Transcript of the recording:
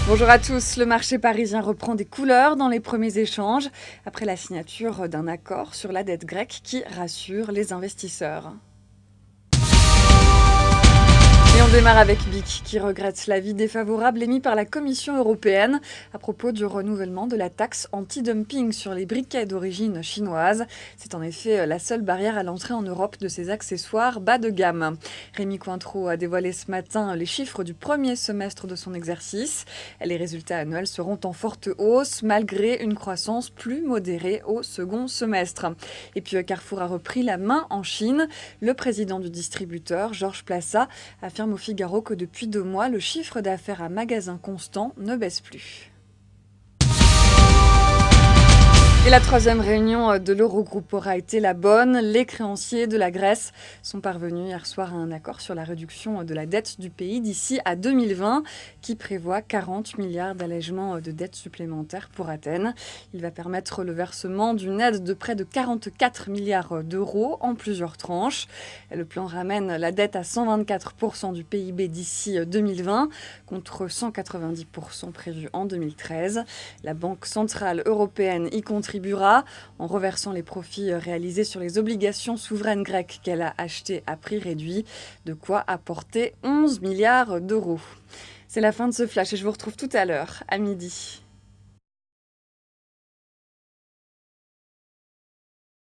Bonjour à tous, le marché parisien reprend des couleurs dans les premiers échanges après la signature d'un accord sur la dette grecque qui rassure les investisseurs. Et on démarre avec BIC qui regrette l'avis défavorable émis par la Commission européenne à propos du renouvellement de la taxe anti-dumping sur les briquets d'origine chinoise. C'est en effet la seule barrière à l'entrée en Europe de ces accessoires bas de gamme. Rémi Cointreau a dévoilé ce matin les chiffres du premier semestre de son exercice. Les résultats annuels seront en forte hausse malgré une croissance plus modérée au second semestre. Et puis Carrefour a repris la main en Chine. Le président du distributeur, Georges Plassat, affirme au Figaro que depuis 2 mois, le chiffre d'affaires à magasin constant ne baisse plus. Et la troisième réunion de l'Eurogroupe aura été la bonne. Les créanciers de la Grèce sont parvenus hier soir à un accord sur la réduction de la dette du pays d'ici à 2020, qui prévoit 40 milliards d'allègements de dettes supplémentaires pour Athènes. Il va permettre le versement d'une aide de près de 44 milliards d'euros en plusieurs tranches. Le plan ramène la dette à 124% du PIB d'ici 2020, contre 190% prévu en 2013. La Banque centrale européenne y contribuera en reversant les profits réalisés sur les obligations souveraines grecques qu'elle a achetées à prix réduit, de quoi apporter 11 milliards d'euros. C'est la fin de ce flash et je vous retrouve tout à l'heure, à midi.